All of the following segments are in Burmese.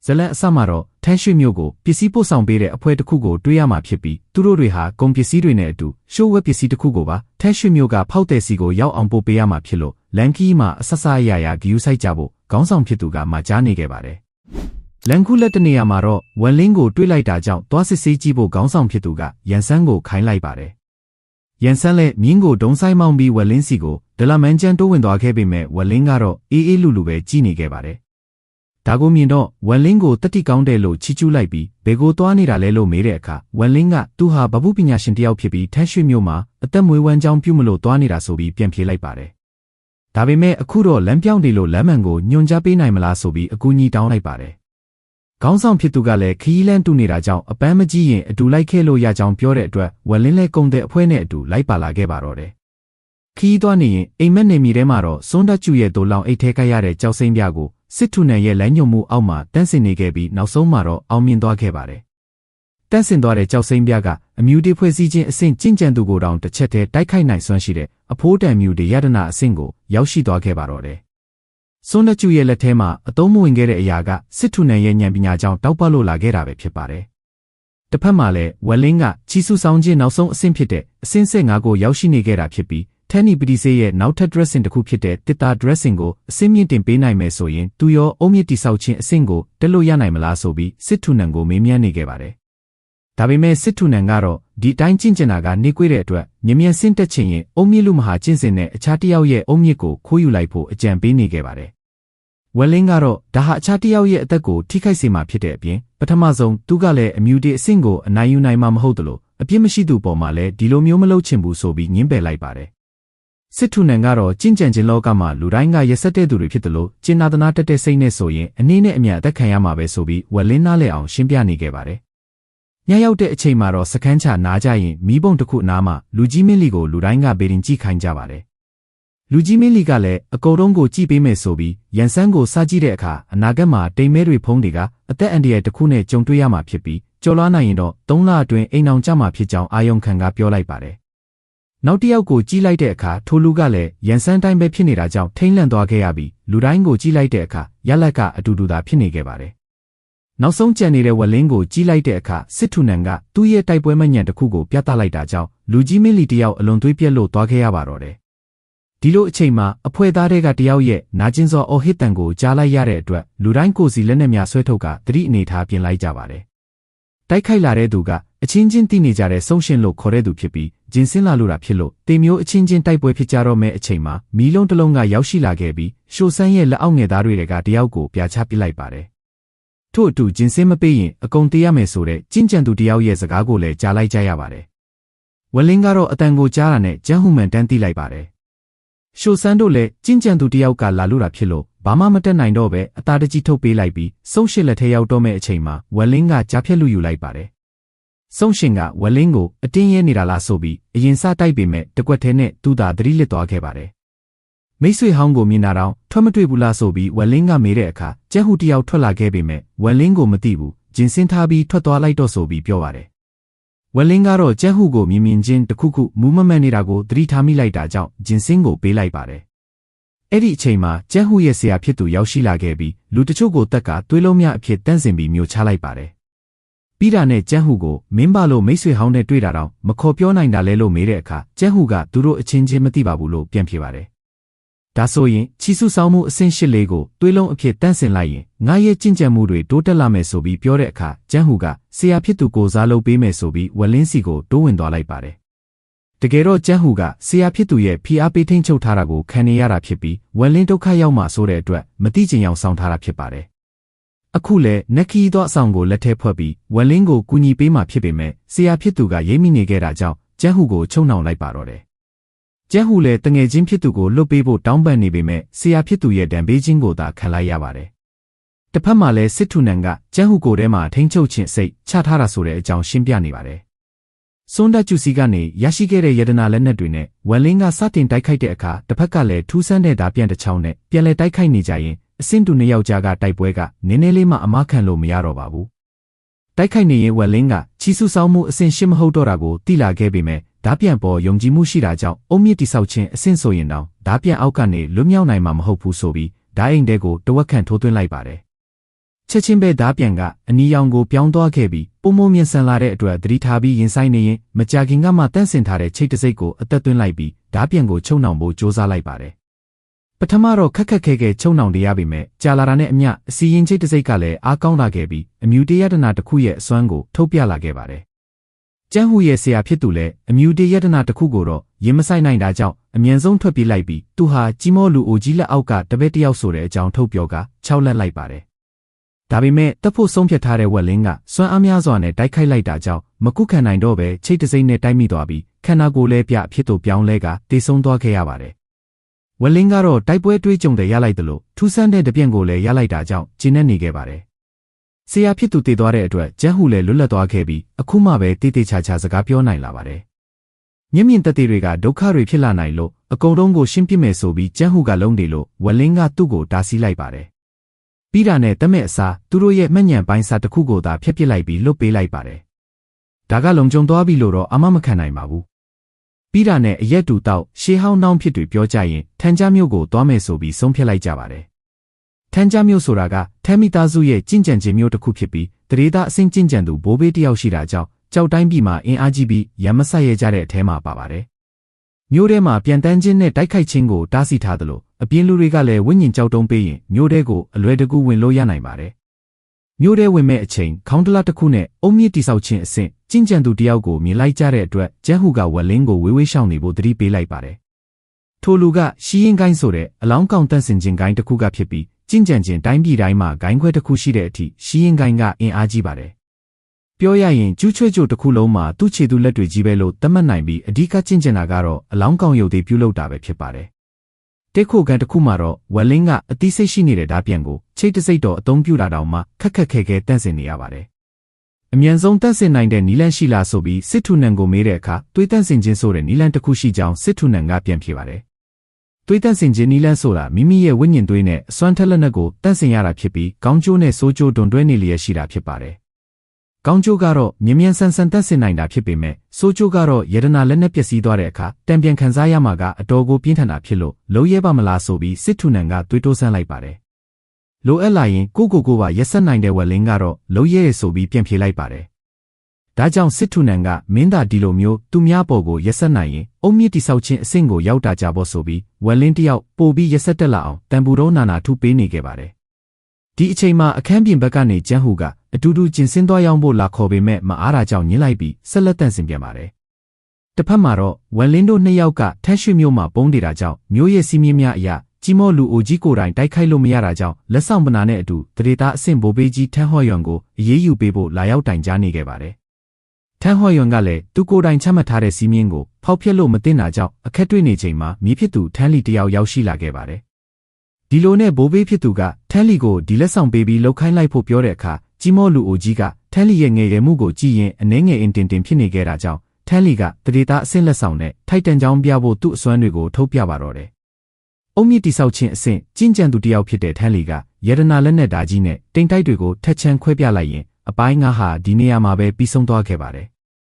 ဇလန်အစမှာတော့ထန်းရွှေမျိုးကိုပစ္စည်းပို့ဆောင်ပေးတဲ့အဖွဲတစ်ခုကိုတွေးရမှာဖြစ်ပြီးသူတို့တွေဟာကုန်ပစ္စည်းတွေနဲ့အတူရှိုးဝက်ပစ္စည်းတစ်ခုကိုပါထန်းရွှေမျိုးကဖောက်တဲ့စီကိုရောက်အောင်ပို့ပေးရမှာဖြစ်လို့လန်ကီမှာအဆဆအရာဂယူဆိုင်ကြဖို့ခေါင်းဆောင်ဖြစ်သူကမှာကြားနေခဲ့ပါတယ်လန်ကူလက်တနေရာမှာတော့ဝမ်လင်းကိုတွေးလိုက်တာကြောင့်သွားစစ်ဆေးကြည့်ဖို့ခေါင်းဆောင်ဖြစ်သူကရန်ဆန်းကိုခိုင်းလိုက်ပါတယ်ရန်ဆန်းလည်းမြင်းကိုဒုံဆိုင်မောင်းပြီးဝမ်လင်းစီကိုဒလမန်ကျန်းတိုးဝင်သွားခဲ့ပေမဲ့ဝမ်လင်းကတော့အေးအေးလူလူပဲကြည့်နေခဲ့ပါတယ်ဒါကိုမြင်တော့ဝမ်လင်းကိုတတိကောင်းတယ်လို့ချီးကျူးလိုက်ပြီးဘယ်ကိုသွားနေတာလဲလို့မေးတဲ့အခါဝမ်လင်းကသူဟာဗဟုပညာရှင်တစ်ယောက်ဖြစ်ပြီးထန်းရွှေမျိုးမှာအသက်မွေးဝမ်းကြောင်းပြုမလို့သွားနေတာဆိုပြီးပြန်ဖြေလိုက်ပါတယ်ဒါပေမဲ့အခုတော့လမ်းပြောင်းနေလို့လမ်းမှန်ကိုညွှန်ကြားပေးနိုင်မလားဆိုပြီးအကူအညီတောင်းလိုက်ပါတယ်ခေါင်းဆောင်ဖြစ်သူကလည်းခီးလန်းတူနေတာကြောင့်အပန်းမကြီးရင်အတူလိုက်ခဲ့လို့ရကြောင်းပြောတဲ့အတွက်ဝမ်လင်းလဲကုံတဲ့အဖွဲနဲ့အတူလိုက်ပါလာခဲ့ပါတော့တယ်ခီးသွားနေရင်အိမ်မက်နေမီထဲမှာတော့စွန်းတက်ကျူရဲ့ဒိုလောင်အိတ်ထဲကရတဲ့ကြောက်စိမ့်ပြကိုစစ်ထုနန်ရဲ့လမ်းညွှန်မှုအောက်မှာတန်းစင်နေခဲ့ပြီးနောက်ဆုံးမှာတော့အောင်မြင်သွားခဲ့ပါတယ်တန်းစင်သွားတဲ့ကြောက်စိမ့်ပြကအမြူတေဖွဲ့စည်းခြင်းအဆင့်ကျင့်ကြံသူကိုတောင်တစ်ချက်တည်းတိုက်ခိုက်နိုင်စွမ်းရှိတဲ့အဖိုးတန်မြူတေရတနာအဆင့်ကိုရောက်ရှိသွားခဲ့ပါတော့တယ်စွန်းတက်ကျူရဲ့လက်ထဲမှာအသုံးမဝင်ခဲ့တဲ့အရာကစစ်ထုနန်ရဲ့ဉာဏ်ပညာကြောင့်တောက်ပလို့လာခဲ့တာပဲဖြစ်ပါတယ်တစ်ဖက်မှာလည်းဝမ်လင်းကချီဆူဆောင်ခြင်းနောက်ဆုံးအဆင့်ဖြစ်တဲ့အဆင့်15ကိုရောက်ရှိနေခဲ့တာဖြစ်ပြီးထန်နီပတီဆေးရဲ့နောက်ထပ် dressing တစ်ခုဖြစ်တဲ့တစ်တာ dressing ကိုအဆင့်မြင့်တင်ပေးနိုင်မယ်ဆိုရင်သူရောအုံမြင့်တိဆောက်ခြင်းအဆင့်ကိုတက်လို့ရနိုင်မလားဆိုပြီးစစ်ထုနန်ကိုမေးမြန်းနေခဲ့ပါတယ်။ဒါပေမဲ့စစ်ထုနန်ကတော့ဒီတိုင်းကျင့်ကြံတာကနေကွေးတဲ့အတွက်မြင်မြန်ဆင့်တက်ခြင်းရင်အုံမြင့်လူမဟာကျင့်စဉ်နဲ့အခြားတစ်ယောက်ရဲ့အုံမြင့်ကိုခိုးယူလိုက်ဖို့အကြံပေးနေခဲ့ပါတယ်။ဝမ်လင်းကတော့ဒါဟာအခြားတစ်ယောက်ရဲ့အသက်ကိုထိခိုက်စေမှာဖြစ်တဲ့အပြင်ပထမဆုံးသူကလည်းအမြူတေအဆင့်ကိုအနိုင်ယူနိုင်မှာမဟုတ်သလိုအပြစ်မရှိသူပေါ်မှာလည်းဒီလိုမျိုးမလုပ်ချင်ဘူးဆိုပြီးညှင်းပယ်လိုက်ပါတယ်စစ်ထုနန်ကတော့ကျင့်ကြံခြင်းလောကမှာလူတိုင်းကရက်စက်တဲ့သူတွေဖြစ်တယ်လို့ကျင်နာသနာတက်တဲ့စိတ်နဲ့ဆိုရင်အနည်းနဲ့အမြတ်အသက်ခံရမှာပဲဆိုပြီးဝက်လင်းနားလဲအောင်ရှင်းပြနေခဲ့ပါတယ်။ညရောက်တဲ့အချိန်မှာတော့စခန်းချနားကြရင်မီးပုံတစ်ခုအနားမှာလူကြီးမင်းလီကိုလူတိုင်းကဘေရင်ကြည့်ခိုင်းကြပါတယ်။လူကြီးမင်းလီကလည်းအကုန်လုံးကိုကြည့်ပေးမယ်ဆိုပြီးရန်ဆန်းကိုစားကြည့်တဲ့အခါအနာဂတ်မှာတိမ်မဲတွေဖုံးတွေကအသက်အန္တရာယ်တစ်ခုနဲ့ကြုံတွေ့ရမှာဖြစ်ပြီးကြော်လွှားနိုင်ရင်တော့3 လအတွင်းအိမ်အောင်ကြမှာဖြစ်ကြောင်းအာယုံခံကပြောလိုက်ပါတယ်နောက်တစ်ယောက်ကိုကြီးလိုက်တဲ့အခါထိုလူကလည်းရန်ဆန်းတိုင်းပဲဖြစ်နေတာကြောင့်ထိမ့်လန့်သွားခဲ့ရပြီးလူတိုင်းကိုကြီးလိုက်တဲ့အခါရလက်ကအတူတူသာဖြစ်နေခဲ့ပါတယ်။နောက်ဆုံးကြံနေတဲ့ဝက်လင်းကိုကြီးလိုက်တဲ့အခါစစ်ထုနန်ကသူ့ရဲ့တိုက်ပွဲမညံတစ်ခုကိုပြသလိုက်တာကြောင့်လူကြီးမင်းလီတယောက်အလွန်သွေးပြက်လို့သွားခဲ့ရပါတော့တယ်။ဒီလိုအချိန်မှာအဖွဲသားတွေကတယောက်ရဲ့နာကျင်စောအော်ဟစ်တန်ကိုကြားလိုက်ရတဲ့အတွက်လူတိုင်းကိုစီလက်နဲ့များဆွဲထုတ်ကသတိအနေထားပြင်လိုက်ကြပါတယ်။တိုက်ခိုက်လာတဲ့သူကအချင်းချင်းတိနေကြတဲ့ဆုံးရှင်လို့ခေါ်တဲ့သူဖြစ်ပြီးဂျင်းစင်းလာလို့တာဖြစ်လို့တေမျိုးအချင်းချင်းတိုက်ပွဲဖြစ်ကြတော့မဲ့အချိန်မှာမီးလုံးတစ်လုံးကရောက်ရှိလာခဲ့ပြီးရှိုဆန်းရဲ့လက်အောက်ငယ်သားတွေကတယောက်ကိုပြာချပစ်လိုက်ပါတယ်။ထို့အတူဂျင်းစင်းမပေးရင်အကုန်တေးရမယ်ဆိုတဲ့ကျင့်ကြံသူတယောက်ရဲ့စကားကိုလည်းကြားလိုက်ကြရပါတယ်။ဝက်လင်းကတော့အတန်ကိုကြားတာနဲ့ဂျန်ဟူမန်တန်းတိလိုက်ပါတယ်။ရှိုဆန်းတို့လည်းကျင့်ကြံသူတယောက်ကလာလို့တာဖြစ်လို့ဘာမှမတက်နိုင်တော့ပဲအသားတကြီးထုတ်ပေးလိုက်ပြီးဆုံးရှစ်လက်ထဲရောက်တော့မဲ့အချိန်မှာဝက်လင်းကကြားဖြတ်လူယူလိုက်ပါတယ်။ဆုံးရှင်ကဝက်လင်းကိုအတင်းရဲနေတာလားဆိုပြီးအရင်စတိုက်ပေမဲ့တကွက်ထဲနဲ့သူ့သာသတိလစ်သွားခဲ့ပါတယ်။မိတ်ဆွေဟောင်းကိုမြင်တာတော့ထွက်မတွေ့ဘူးလားဆိုပြီးဝက်လင်းကမေးတဲ့အခါကျက်ဟူတယောက်ထွက်လာခဲ့ပေမဲ့ဝက်လင်းကိုမသိဘူးဂျင်းစင်းထားပြီးထွက်သွားလိုက်တော့ဆိုပြီးပြောပါတယ်။ဝက်လင်းကတော့ကျက်ဟူကိုမြင်ချင်းတခုခုမူးမမှန်နေတာကိုသတိထားမိလိုက်တာကြောင့်ဂျင်းစင်းကိုပေးလိုက်ပါတယ်။အဲ့ဒီအချိန်မှာကျက်ဟူရဲ့ဆရာဖြစ်သူရောက်ရှိလာခဲ့ပြီးလူတချို့ကိုတက်ကသွေးလုံးများအဖြစ်တန့်စင်ပြီးမျိုးချလိုက်ပါတယ်။ပြီးတာနဲ့ကျန်းဟူကိုမင်းပါလို့မိတ်ဆွေဟောင်းနဲ့တွေ့တာတော့မခေါ်ပြောနိုင်တာလဲလို့မေးတဲ့အခါကျန်းဟူကသူတို့အချင်းချင်းမသိပါဘူးလို့ပြန်ဖြေပါတယ်။ဒါဆိုရင်ချီစုဆောင်မှုအဆင့်8လေးကိုသွေးလုံးအဖြစ်တန့်စင်လိုက်ရင်ငါရဲ့ကျင့်ကြံမှုတွေတိုးတက်လာမယ်ဆိုပြီးပြောတဲ့အခါကျန်းဟူကဆရာဖြစ်သူကိုစားလုပ်ပေးမယ်ဆိုပြီးဝက်လင်းစီကိုတိုးဝင်သွားလိုက်ပါတယ်။တကယ်တော့ကျန်းဟူကဆရာဖြစ်သူရဲ့ဖိအားပေးထိန်ချုပ်ထားတာကိုခံနေရတာဖြစ်ပြီးဝက်လင်းဒုက္ခရောက်မှဆိုတဲ့အတွက်မတိကျင်အောင်ဆောင်ထားတာဖြစ်ပါတယ်။အခုလဲနက်ခီသောအဆောင်ကိုလက်ထဲဖွဲ့ပြီးဝက်လင်းကိုကူညီပေးမှဖြစ်ပေမဲ့ဆရာဖြစ်သူကရိပ်မိနေခဲ့တာကြောင့်ကျန်းဟူကိုချုံနှောင်လိုက်ပါတော့တယ်။ကျန်းဟူလည်းတငယ်ချင်းဖြစ်သူကိုလွတ်ပေးဖို့တောင်းပန်နေပေမဲ့ဆရာဖြစ်သူရဲ့ဒဏ်ပေးခြင်းကိုသာခံလိုက်ရပါတယ်။တစ်ဖက်မှာလည်းစစ်ထုနန်ကကျန်းဟူကိုထဲမှာထိန်းချုပ်ခြင်းစိတ်ချထားတာဆိုတဲ့အကြောင်းရှင်းပြနေပါတယ်။စွန်းဒတ်ကျူစီကနေရရှိခဲ့တဲ့ယတနာလက်နက်တွေနဲ့ဝက်လင်းကစတင်တိုက်ခိုက်တဲ့အခါတစ်ဖက်ကလည်းထူးဆန်းတဲ့ဓာပြန်တစ်ချောင်းနဲ့ပြန်လည်တိုက်ခိုက်နေကြရင်အဆင့်တူနှစ်ယောက်ကြားကတိုက်ပွဲကနည်းနည်းလေးမှအမခံလို့မရတော့ပါဘူး။တိုက်ခိုက်နေရင်ဝက်လင်းကချီစုဆောင်မှုအဆင့်8မဟုတ်တော့တာကိုသိလာခဲ့ပေမဲ့ဓာပြန်ပေါ်ယုံကြည်မှုရှိတာကြောင့်အုံမြင့်တိဆောက်ခြင်းအဆင့်ဆိုရင်တော့ဓာပြန်အောက်ကနေလွတ်မြောက်နိုင်မှာမဟုတ်ဘူးဆိုပြီးဓာအိမ်တဲကိုတဝက်ခန့်ထိုးသွင်းလိုက်ပါတယ် ချက်ချင်းပဲဓာပြန်ကအနီရောင်ကိုပြောင်းသွားခဲ့ပြီးပုံမမြင်ဆန်လာတဲ့အတွက်သတိထားပြီးရင်ဆိုင်နေရင်မကြာခင်ကမှတန့်စင်ထားတဲ့ချိတ်တစိတ်ကိုအသက်သွင်းလိုက်ပြီးဓာပြန်ကိုချုပ်နှောင်ဖို့ကြိုးစားလိုက်ပါတယ်ပထမတော့ခက်ခက်ခဲခဲချုပ်နှောင်ရပေမဲ့ကြာလာတာနဲ့အမျှအစီရင်ချိတ်တစိတ်ကလည်းအားကောင်းလာခဲ့ပြီးအမြူတရတနာတစ်ခုရဲ့အစွမ်းကိုထုတ်ပြလာခဲ့ပါတယ်ကျန်းဟူရဲ့ဆရာဖြစ်သူလည်းအမြူတရတနာတစ်ခုကိုတော့ရင်မဆိုင်နိုင်တာကြောင့်အမြန်ဆုံးထွက်ပြေးလိုက်ပြီးသူဟာကြီးမောလူအိုကြီးလက်အောက်ကတပည့်တယောက်ဆိုတဲ့အကြောင်းထုတ်ပြောက၆လက်လိုက်ပါတယ်ဒါပေမဲ့တပ်ဖို့ဆုံးဖြတ်ထားတဲ့ဝက်လင်းကစွမ်းအားများစွာနဲ့တိုက်ခိုက်လိုက်တာကြောင့်မကုခံနိုင်တော့ပဲချိတ်တစိမ့်နဲ့တိုက်မိသွားပြီးခန္ဓာကိုယ်လည်းပြဖြစ်သူပြောင်းလဲကတေဆုံးသွားခဲ့ရပါတယ်ဝက်လင်းကတော့တိုက်ပွဲတွေးကြုံတဲ့ရလိုက်တယ်လို့ထူးဆန်းတဲ့တပြင့်ကိုလည်းရလိုက်တာကြောင့်ကျဉ်းနေခဲ့ပါတယ်ဆရာဖြစ်သူတည်သွားတဲ့အတွက်ကျန်းဟူလည်းလွတ်လပ်သွားခဲ့ပြီးအခုမှပဲတိတိကျကျစကားပြောနိုင်လာပါတယ်မျက်မြင်သက်သေတွေကဒုက္ခတွေဖြစ်လာနိုင်လို့အကုန်လုံးကိုရှင်းပြမယ်ဆိုပြီးကျန်းဟူကလုံးတယ်လို့ဝက်လင်းကသူ့ကိုတားဆီးလိုက်ပါတယ်ပြီးတာနဲ့တမဲ့အစားသူတို့ရဲ့မှတ်ညံပိုင်းစာတစ်ခုကိုသာဖျက်ပစ်လိုက်ပြီးလွတ်ပေးလိုက်ပါတယ်ဒါကလုံခြုံသွားပြီလို့တော့အမမခံနိုင်ပါဘူးပြီးတာနဲ့အရက်တူတောက်ရှေးဟောင်းနှောင်းဖြစ်တွေပြောကြရင်ထန်ကြားမြို့ကိုသွားမယ်ဆိုပြီးဆုံးဖြတ်လိုက်ကြပါတယ်ထန်ကြားမြို့ဆိုတာကထမ်းမိသားစုရဲ့ကျင့်ကြံခြင်းမျိုးတစ်ခုဖြစ်ပြီးတရေသားအဆင့်ကျင့်ကြံသူဘိုးဘေးတယောက်ရှိတာကြောင့်ကြောက်တိုင်းပြည်မှာအင်အားကြီးပြီးရမ်းမဆက်ရကြတဲ့အထဲမှာပါပါတယ်မြို့ထဲမှာပြန်တန်းခြင်းနဲ့တိုက်ခိုက်ခြင်းကိုတားဆီးထားသလိုအပြင်းလူတွေကလည်းဝိညာဉ်ကြောက်တုံးပေးရင်မြို့ထဲကိုအလွယ်တကူဝင်လို့ရနိုင်ပါတယ်မြို့ထဲဝင်မဲ့အချိန်ခေါင်းတလားတစ်ခုနဲ့အုံမြင့်တိဆောက်ခြင်းအဆင့်ကျင့်ကြံသူတယောက်ကိုမြင်လိုက်ကြတဲ့အတွက်ကျန်းဟူကဝက်လင်းကိုဝေးဝေးရှောင်နေဖို့သတိပေးလိုက်ပါတယ်ထိုလူကရှီရင်ကိုင်းဆိုတဲ့အလောင်းကောင်တန့်စင်ခြင်းကိုင်းတစ်ခုကဖြစ်ပြီးကျင့်ကြံခြင်းတိုင်းပြည်တိုင်းမှာဂိုင်းခွဲတစ်ခုရှိတဲ့အထိရှီရင်ကိုင်းကအင်အားကြီးပါတယ်ပြောရရင်ကျူးချွဲကြိုတစ်ခုလုံးမှာသူ့ခြေသူလက်တွေကြီးပဲလို့သတ်မှတ်နိုင်ပြီးအဓိကကျင့်ကြံတာကတော့အလောင်းကောင်ရုပ်သေးပြုလုပ်တာပဲဖြစ်ပါတယ်တက်ခိုကန်တစ်ခုမှာတော့ဝက်လင်းကအသိစိတ်ရှိနေတဲ့ဓာပြန်ကိုချိတ်တစိတ်တော်အသုံးပြုတာတောင်မှခက်ခက်ခဲခဲတန့်စင်နေရပါတယ်အမြန်ဆုံးတန့်စင်နိုင်တဲ့နီလန်းရှိလားဆိုပြီးစစ်ထုနန်ကိုမေးတဲ့အခါသွေးတန့်စင်ခြင်းဆိုတဲ့နီလန်းတစ်ခုရှိကြောင်းစစ်ထုနန်ကပြန်ဖြေပါတယ်သွေးတန့်စင်ခြင်းနီလန်းဆိုတာမိမိရဲ့ဝိညာဉ်သွေးနဲ့အစွမ်းထက်လက်နက်ကိုတန့်စင်ရတာဖြစ်ပြီးကောင်းကျိုးနဲ့ဆိုးကျိုးတွန်တွဲနေလျက်ရှိတာဖြစ်ပါတယ်ကောင်းကျိုးကတော့မြ мян ဆန်ဆန်တန့်စင်နိုင်တာဖြစ်ပေမဲ့ဆိုးကျိုးကတော့ယတနာလက်နဲ့ပျက်စီးသွားတဲ့အခါတံပြန်ခံစားရမှာကအတော်ကိုပြင်းထန်တာဖြစ်လို့လုံးရဲပါမလားဆိုပြီးစစ်ထုနန်ကသွေးတိုးဆန်းလိုက်ပါတယ်လိုအပ်လာရင်ကိုပါရက်ဆက်နိုင်တဲ့ဝက်လင်းကတော့လုံးရဲဆိုပြီးပြန်ဖြေလိုက်ပါတယ်ဒါကြောင့်စစ်ထုနန်ကမင်းသားဒီလိုမျိုးသူများပေါ်ကိုရက်ဆက်နိုင်ရင်အုံမြင့်တိဆောက်ခြင်းအဆင့်ကိုရောက်တာကြဖို့ဆိုပြီးဝက်လင်းတယောက်ပို့ပြီးရက်ဆက်တက်လာအောင်တန်ပူတော့နာနာထုပေးနေခဲ့ပါတယ်ဒီအချိန်မှာအခန်းပြင်ဘက်ကနေကျန်းဟူကအတူတူကျင်စင်းသွားရောက်ဖို့လာခေါ်ပေမဲ့မအားတာကြောင့်ညှင်းလိုက်ပြီးဆက်လက်တန့်စင်ပြန်ပါတယ်တစ်ဖက်မှာတော့ဝက်လင်းတို့နှစ်ယောက်ကထန်းရွှေမြို့မှာပုန်းနေတာကြောင့်မြို့ရဲ့စီးမြင့်များအရာကြီးမောလူအိုကြီးကိုယ်တိုင်တိုက်ခိုက်လို့မရတာကြောင့်လက်ဆောင်ပနာနဲ့အတူတရေသားအဆင့်ဘိုးဘေးကြီးထန်းဟော့ယွန်ကိုအေးအေးယူပေးဖို့လာရောက်တိုင်ကြားနေခဲ့ပါတယ်ထန်းဟော့ယွန်ကလည်းသူကိုယ်တိုင်ချမှတ်ထားတဲ့စီးမြင့်ကိုဖောက်ဖျက်လို့မတင်တာကြောင့်အခက်တွေ့နေချိန်မှာမြေဖြစ်သူထန်းလီတယောက်ရောက်ရှိလာခဲ့ပါတယ်ဒီလိုနဲ့ဘိုးဘေးဖြစ်သူကထန်းလီကိုဒီလက်ဆောင်ပေးပြီးလှုပ်ခိုင်းလိုက်ဖို့ပြောတဲ့အခါကြီးမောလူအိုကြီးကထန်းလီရဲ့ငယ်ရွယ်မှုကိုကြည့်ရင်အနှဲငယ်အင်တင်ဖြစ်နေခဲ့တာကြောင့်ထန်းလီကတရေသားအဆင့်လက်ဆောင်နဲ့ထိုက်တန်ကြောင်းပြဖို့သူ့အစွမ်းတွေကိုထုတ်ပြပါတော့တယ်။အုံမြင့်တိဆောက်ခြင်းအဆင့်ကျင့်ကြံသူတယောက်ဖြစ်တဲ့ထန်းလီကယတနာလက်နဲ့ဓာကြီးနဲ့တိမ်တိုက်တွေကိုထက်ချမ်းခွဲပြလိုက်ရင်အပိုင်းငါဟာဒီနေရာမှာပဲပြီးဆုံးသွားခဲ့ပါတယ်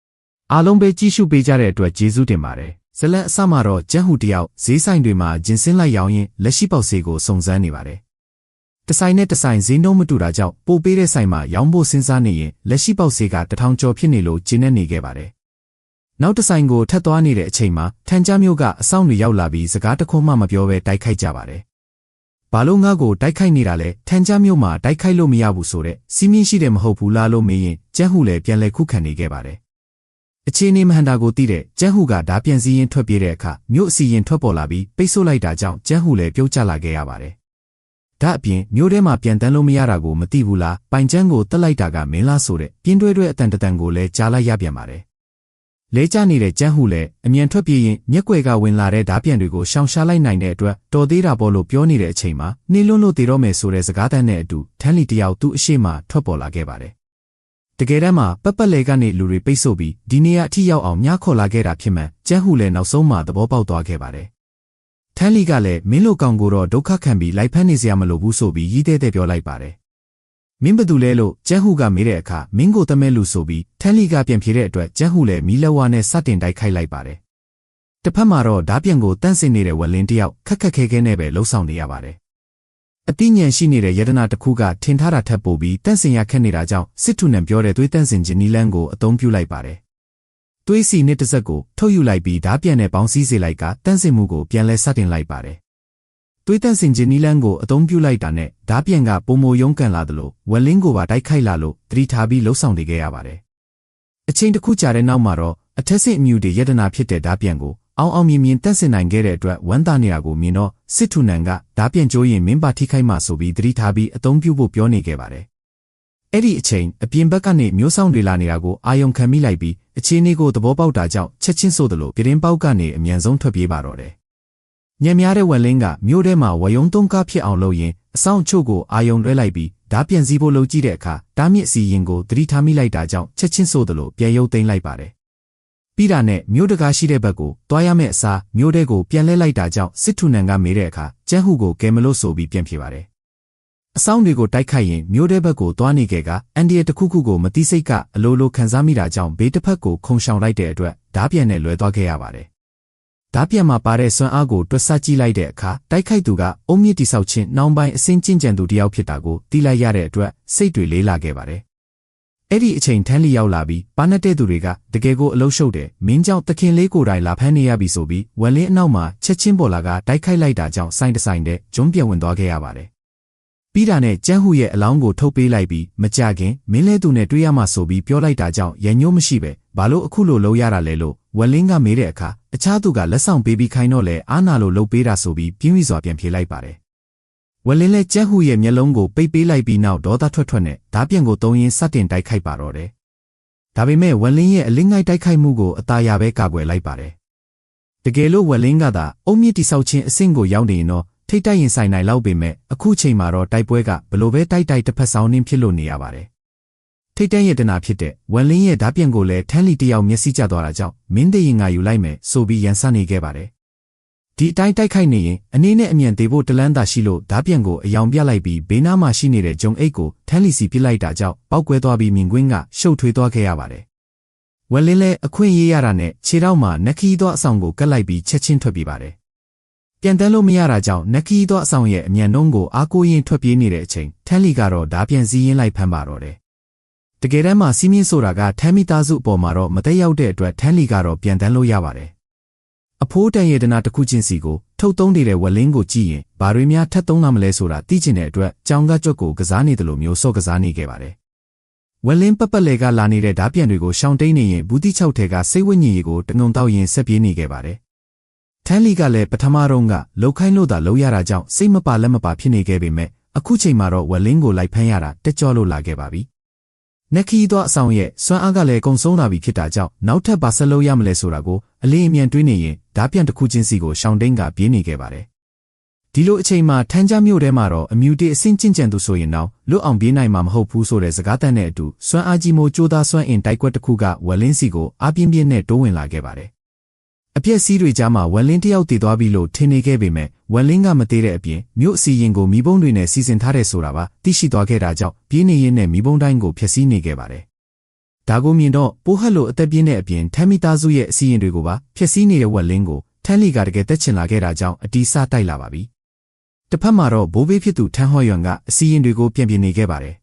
။အားလုံးပဲကြည့်ရှုပေးကြတဲ့အတွက်ကျေးဇူးတင်ပါတယ်။ဇလန်အစမှာတော့ကျန်းဟူတယောက်ဈေးဆိုင်တွေမှာဂျင်စင်းလိုက်ရောင်းရင်လက်ရှိပေါက်ဆေးကိုစုံစမ်းနေပါတယ်တဆိုင်နဲ့တဆိုင်ဈေးနှုန်းမတူတာကြောင့်ပိုပေးတဲ့ဆိုင်မှာရောင်းဖို့စဉ်းစားနေရင်လက်ရှိပေါက်ဆေးက1000ကျော်ဖြစ်နေလို့ကျင်းနေခဲ့ပါတယ်။နောက်တဆိုင်ကိုထပ်သွားနေတဲ့အချိန်မှာထန်ကြားမျိုးကအဆောင်တွေရောက်လာပြီးစကားတခွန်းမှမပြောဘဲတိုက်ခိုက်ကြပါတယ်။ဘာလို့ငါ့ကိုတိုက်ခိုက်နေတာလဲထန်ကြားမျိုးမှာတိုက်ခိုက်လို့မရဘူးဆိုတဲ့စီးမြင့်ရှိတယ်မဟုတ်ဘူးလားလို့မေးရင်ကျန်းဟူလည်းပြန်လဲခုခံနေခဲ့ပါတယ်။အခြေအနေမဟန်တာကိုသိတဲ့ကျန်းဟူကဓာပြန်စီရင်ထွက်ပြေးတဲ့အခါမြို့အစီရင်ထွက်ပေါ်လာပြီးပိတ်ဆို့လိုက်တာကြောင့်ကျန်းဟူလည်းပြုတ်ကျလာခဲ့ရပါတယ်။ဒါအပြင်မြို့ထဲမှာပြန်တန်းလို့မရတာကိုမသိဘူးလားပိုင်ကျန်းကိုတက်လိုက်တာကမင်းလားဆိုတဲ့ပြင်းတွဲအတန်တန်ကိုလည်းကြားလိုက်ရပြန်ပါတယ်။လဲကျနေတဲ့ကျန်းဟူလည်းအမြန်ထွက်ပြေးရင်မျက်ကွယ်ကဝင်လာတဲ့ဓာပြန်တွေကိုရှောင်ရှားလိုက်နိုင်တဲ့အတွက်တော်သေးတာပေါ်လို့ပြောနေတဲ့အချိန်မှာနေလွန်းလို့တည်တော့မယ်ဆိုတဲ့စကားတန်းနဲ့အတူထန်းလီတယောက်သူ့အရှိမထွက်ပေါ်လာခဲ့ပါတယ်။တကယ်တမ်းမှာပတ်လေကနေလူတွေပိတ်ဆို့ပြီးဒီနေရာအထိရောက်အောင်မြားခေါ်လာခဲ့တာဖြစ်မှန်ကျန်းဟူလည်းနောက်ဆုံးမှသဘောပေါက်သွားခဲ့ပါတယ်။ထန်းလီကလည်းမင်းလိုကောင်ကိုတော့ဒုက္ခခံပြီးလိုက်ဖမ်းနေစရာမလိုဘူးဆိုပြီးရည်တဲ့ပြောလိုက်ပါတယ်။မင်းဘသူလဲလို့ကျန်းဟူကမေးတဲ့အခါမင်းကိုတမဲလူဆိုပြီးထန်းလီကပြန်ဖြေတဲ့အတွက်ကျန်းဟူလည်းမီးလက်ဝါးနဲ့စတင်တိုက်ခိုက်လိုက်ပါတယ်။တစ်ဖက်မှာတော့ဓာပြန်ကိုတန့်စင်နေတဲ့ဝက်လင်းတယောက်ခက်ခဲနဲ့ပဲလှုပ်ဆောင်နေရပါတယ်။ အတိညာဉ်ရှိနေတဲ့ယတနာတစ်ခုကထင်ထားတာထက်ပိုပြီးတန့်စင်ရခက်နေတာကြောင့်စစ်ထုနံပြောတဲ့သွေးတန့်စင်ခြင်းနီလန်းကိုအသုံးပြုလိုက်ပါတယ်။သွေးစီနှစ်တစ်စက်ကိုထုတ်ယူလိုက်ပြီးဓာပြန်နဲ့ပေါင်းစည်းစေလိုက်ကတန့်စင်မှုကိုပြန်လဲစတင်လိုက်ပါတယ်။သွေးတန့်စင်ခြင်းနီလန်းကိုအသုံးပြုလိုက်တာနဲ့ဓာပြန်ကပုံမိုရုံးကန်လာသလိုဝက်လင်းကိုပါတိုက်ခိုက်လာလို့သတိထားပြီးလှုပ်ဆောင်နေခဲ့ရပါတယ်။အချိန်တစ်ခုကြာတဲ့နောက်မှာတော့အထက်ဆင့်အမြူတွေယတနာဖြစ်တဲ့ဓာပြန်ကိုအောင်မြင်တန့်စင်နိုင်ခဲ့တဲ့အတွက်ဝမ်းသာနေတာကိုမြင်တော့စစ်ထုနံကဓာပြန်ကျိုးရင်မင်းပါထိခိုက်မှဆိုပြီးသတိထားပြီးအသုံးပြုဖို့ပြောနေခဲ့ပါတယ်။အဲ့ဒီအချိန်အပြင်ဘက်ကနေမျိုးဆောင်တွေလာနေတာကိုအာယုံခံမိလိုက်ပြီးအခြေအနေကိုသဘောပေါက်တာကြောင့်ချက်ချင်းဆိုသလိုပြတင်းပေါက်ကနေအမြန်ဆုံးထွက်ပြေးပါတော့တယ်။ညံများတဲ့ဝက်လင်းကမြို့ထဲမှာဝယုံသုံးကားဖြစ်အောင်လုပ်ရင်အဆောင်ချို့ကိုအာယုံလွှဲလိုက်ပြီးဓာပြန်စည်းဖို့လုပ်ကြည့်တဲ့အခါတားမြစ်စီရင်ကိုသတိထားမိလိုက်တာကြောင့်ချက်ချင်းဆိုသလိုပြန်ရုပ်သိမ်းလိုက်ပါတယ်ပြီးတာနဲ့မြို့တကားရှိတဲ့ဘက်ကိုတွားရမယ့်အစားမြို့တဲကိုပြန်လဲလိုက်တာကြောင့်စစ်ထုနံကမေးတဲ့အခါကျန်းဟုကိုကဲမလို့ဆိုပြီးပြန်ဖြေပါတယ်။အဆောင်တွေကိုတိုက်ခိုက်ရင်မြို့တဲဘက်ကိုတွားနေခဲ့ကအန်ဒီရဲ့တစ်ခုခုကိုမတိစိတ်ကအလိုလိုခံစားမိတာကြောင့်ဘေးတစ်ဖက်ကိုခုံရှောင်လိုက်တဲ့အတွက်ဓာပြန်နဲ့လွဲသွားခဲ့ရပါတယ်။ဓာပြန်မှာပါတဲ့စွမ်းအားကိုတွက်ဆကြည့်လိုက်တဲ့အခါတိုက်ခိုက်သူကအုံမြင့်တိဆောက်ခြင်းနှောင်းပိုင်းအစင်းကျင့်ကြံသူတယောက်ဖြစ်တာကိုသိလိုက်ရတဲ့အတွက်စိတ်တွေလေးလာခဲ့ပါတယ်အဲ့ဒီအချိန်ထန်းလီရောက်လာပြီးပါနတ်တဲ့သူတွေကတကယ်ကိုအလုံးရှုပ်တယ်မင်းကြောင့်တခင်လေးကိုယ်တိုင်လာဖမ်းနေရပြီဆိုပြီးဝက်လင်းအနောက်မှာချက်ချင်းပေါ်လာကတိုက်ခိုက်လိုက်တာကြောင့်ဆိုင်တဆိုင်တဲ့ဂျွန်းပြဝင်သွားခဲ့ရပါတယ်ပြီးတာနဲ့ကျန်းဟုရဲ့အလောင်းကိုထုတ်ပေးလိုက်ပြီးမကြခင်မင်းလဲသူနဲ့တွေ့ရမှဆိုပြီးပြောလိုက်တာကြောင့်ရညိုးမရှိပဲဘာလို့အခုလိုလုပ်ရတာလဲလို့ဝက်လင်းကမေးတဲ့အခါအခြားသူကလက်ဆောင်ပေးပြီးခိုင်းတော့လဲအာနာလိုလုပ်ပေးတာဆိုပြီးပြင်းပြီးစွာပြန်ဖြေလိုက်ပါတယ်ဝက်လင်းလဲကျန်းဟုရဲ့မျက်လုံးကိုပိတ်ပေးလိုက်ပြီးနောက်ဒေါသထွက်နဲ့ဓာပြန်ကိုသုံးရင်းစတင်တိုက်ခိုက်ပါတော့တယ်။ဒါပေမဲ့ဝက်လင်းရဲ့အလင်းငိုက်တိုက်ခိုက်မှုကိုအသာရပဲကာကွယ်လိုက်ပါတယ်။တကယ်လို့ဝက်လင်းကသာအုံမြင့်တိဆောက်ခြင်းအဆင့်ကိုရောက်နေရင်တော့ထိတ်တိုက်ရင်ဆိုင်နိုင်လောက်ပေမဲ့အခုချိန်မှာတော့တိုက်ပွဲကဘလို့ပဲတိုက်တစ်ဖက်ဆောင်နှင်းဖြစ်လို့နေရပါတယ်။ထိတ်တန့်ရတနာဖြစ်တဲ့ဝက်လင်းရဲ့ဓာပြန်ကိုလည်းထန်းလီတယောက်မျက်စိကျသွားတာကြောင့်မင်းတရင်ငါယူလိုက်မယ်ဆိုပြီးရန်စနေခဲ့ပါတယ်ဒီအတိုင်းတိုက်ခိုက်နေရင်အနေနဲ့အမြန်သေးဖို့တလန်းသာရှိလို့ဓာပြန်ကိုအယောင်ပြလိုက်ပြီးဘေးနားမှာရှိနေတဲ့ဂျုံအိတ်ကိုထန်းလီစီပစ်လိုက်တာကြောင့်ပောက်ကွဲသွားပြီးမြင်ကွင်းကရှုပ်ထွေးသွားခဲ့ရပါတယ်။ဝက်လင်းလည်းအခွင့်ရေးရတာနဲ့ခြေထောက်မှာနက်ခီးသောအဆောင်ကိုကတ်လိုက်ပြီးချက်ချင်းထွက်ပြေးပါတယ်။ပြန်တန်းလို့မရတာကြောင့်နက်ခီးသောအဆောင်ရဲ့အမြန်နှုန်းကိုအားကိုးရင်းထွက်ပြေးနေတဲ့အချိန်ထန်းလီကတော့ဓာပြန်စီးရင်လိုက်ဖမ်းပါတော့တယ်။တကယ်တမ်းမှာစီးမြင့်ဆိုတာကထန်းမိသားစုအပေါ်မှာတော့မတက်ရောက်တဲ့အတွက်ထန်းလီကတော့ပြန်တန်းလို့ရပါတယ်အဖိုးတန်ရတနာတစ်ခုချင်းစီကိုထုတ်သုံးနေတဲ့ဝက်လင်းကိုကြည့်ရင်ဘာတွေများထပ်သုံးလာမလဲဆိုတာသိချင်တဲ့အတွက်ကြောင်ကကြွက်ကိုကစားနေတယ်လို့မျိုးစော့ကစားနေခဲ့ပါတယ်။ဝက်လင်းပတ်လေကလာနေတဲ့ဓာပြန်တွေကိုရှောင်တိန်နေရင်ဘူးတိချောက်ထဲကစိတ်ဝိညာဉ်ကိုတငုံတောက်ရင်ဆက်ပြေးနေခဲ့ပါတယ်။ထန်းလီကလည်းပထမတော့ကလှုပ်ခိုင်းလို့သာလှုပ်ရတာကြောင့်စိတ်မပါလက်မပါဖြစ်နေခဲ့ပေမဲ့အခုချိန်မှာတော့ဝက်လင်းကိုလိုက်ဖမ်းရတာတက်ကြောလို့လာခဲ့ပါပြီ။နက်ခီးသောအဆောင်ရဲ့စွမ်းအားကလည်းကုံဆုံးလာပြီဖြစ်တာကြောင့်နောက်ထပ်ဘာဆက်လုပ်ရမလဲဆိုတာကိုအလေးအမြန်တွေးနေရင်ဓာပြန်တစ်ခုချင်းစီကိုရှောင်တိန်ကပြေးနေခဲ့ပါတယ်။ဒီလိုအချိန်မှာထန်းကြမြို့ထဲမှာတော့အမြူတေအဆင့်ကျင့်ကြံသူဆိုရင်တော့လွတ်အောင်ပြေးနိုင်မှာမဟုတ်ဘူးဆိုတဲ့စကားတန်တဲ့အတူစွမ်းအားကြီးမိုးကြိုးသားစွမ်းအင်တိုက်ကွက်တစ်ခုကဝက်လင်းစီကိုအားပြင်းပြင်းနဲ့တိုးဝင်လာခဲ့ပါတယ်။အပြက်စီးတွေကြားမှာဝက်လင်းတယောက်တည်သွားပြီလို့ထင်နေခဲ့ပေမဲ့ဝက်လင်းကမသေးတဲ့အပြင်မြို့အစီရင်ကိုမီးပုံးတွေနဲ့စီစဉ်ထားတဲ့ဆိုတာပါသိရှိသွားခဲ့တာကြောင့်ပြေးနေရင်းနဲ့မီးပုံးတိုင်းကိုဖျက်ဆီးနေခဲ့ပါတယ်။ဒါကိုမြင်တော့ပိုးဟက်လိုအသက်ပြင်းတဲ့အပြင်ထမ်းမိသားစုရဲ့အစီရင်တွေကိုပါဖျက်ဆီးနေတဲ့ဝက်လင်းကိုထန်းလီကတကယ်တက်ချင်လာခဲ့တာကြောင့်အတီးစားတိုက်လာပါပြီ။တစ်ဖက်မှာတော့ဘိုးဘေးဖြစ်သူထန်းဟော့ယွမ်ကအစီရင်တွေကိုပြန်ပြင်နေခဲ့ပါတယ်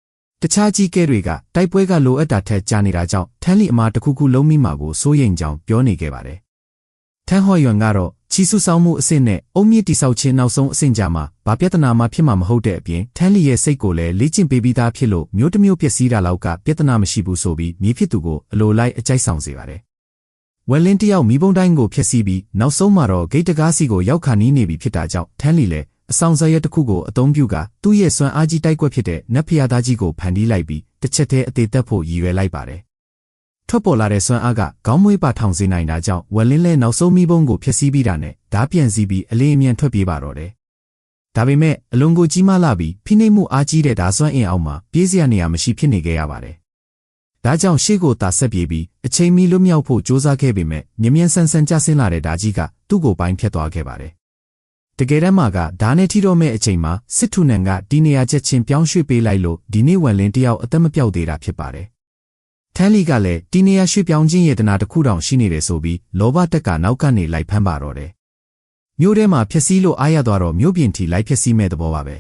။တခြားကြီးကဲတွေကတိုက်ပွဲကလိုအပ်တာထက်ကြာနေတာကြောင့်ထန်းလီအမာတစ်ခုခုလုံးမိမှာကိုစိုးရိမ်ကြောင်းပြောနေခဲ့ပါတယ်။ထန်းဟော့ယွမ်ကတော့ချီစုဆောင်မှုအဆင့်နဲ့အုံမြင့်တိဆောက်ခြင်းနောက်ဆုံးအဆင့်ကြမှာဘာပြဿနာမှဖြစ်မှာမဟုတ်တဲ့အပြင်ထန်းလီရဲ့စိတ်ကိုလည်းလေ့ကျင့်ပေးပြီးသားဖြစ်လို့မျိုးတစ်မျိုးပျက်စီးတာလောက်ကပြဿနာမရှိဘူးဆိုပြီးမြေဖြစ်သူကိုအလိုလိုက်အကြိုက်ဆောင်စေပါတယ်။ဝက်လင်းတယောက်မီးပုံးတိုင်းကိုဖျက်ဆီးပြီးနောက်ဆုံးမှာတော့ဂိတ်တကားစီကိုရောက်ခါနီးနေပြီဖြစ်တာကြောင့်ထန်းလီလည်းအဆောင်ဇာရက်တစ်ခုကိုအသုံးပြုကသူ့ရဲ့စွမ်းအားကြီးတိုက်ကွက်ဖြစ်တဲ့နတ်ဖျားသားကြီးကိုဖန်တီးလိုက်ပြီးတစ်ချက်တည်းအသေးသက်ဖို့ရည်ရွယ်လိုက်ပါတယ်။ထွက်ပေါ်လာတဲ့စွမ်းအားကခေါင်းမွေးပါထောင်စေနိုင်တာကြောင့်ဝက်လင်းလည်းနောက်ဆုံးမီးပုံးကိုဖျက်ဆီးပြီးတာနဲ့ဓာပြန်စီးပြီးအလေးအမြန်ထွက်ပြေးပါတော့တယ်။ဒါပေမဲ့အလွန်ကိုကြီးမားလာပြီးဖိနှိပ်မှုအားကြီးတဲ့ဓာစွမ်းအင်အောင်မှာပြေးစရာနေရာမရှိဖြစ်နေခဲ့ရပါတယ်။ဒါကြောင့်ရှေ့ကိုသာဆက်ပြေးပြီးအချိန်မီလွတ်မြောက်ဖို့ကြိုးစားခဲ့ပေမဲ့မြ мян ဆန်ဆန်ကျဆင်းလာတဲ့ဓာကြီးကသူ့ကိုပိုင်းဖြတ်သွားခဲ့ပါတယ်။တကယ်တမ်းမှာကဓာနဲ့ထိတော့မဲ့အချိန်မှာစစ်ထုနံကဒီနေရာချက်ချင်းပြောင်းရွှေ့ပေးလိုက်လို့ဒီနေ့ဝက်လင်းတယောက်အသက်မပြောက်သေးတာဖြစ်ပါတယ်။ထန်းလီကလည်းဒီနေရာရွှေ့ပြောင်းခြင်းရတနာတစ်ခုတောင်ရှိနေတယ်ဆိုပြီးလောဘတက်ကနောက်ကနေလိုက်ဖမ်းပါတော့တယ်။မြို့ထဲမှာဖျက်ဆီးလို့အားရသွားတော့မြို့ပြင်ထီလိုက်ဖျက်ဆီးမဲ့သဘောပါပဲ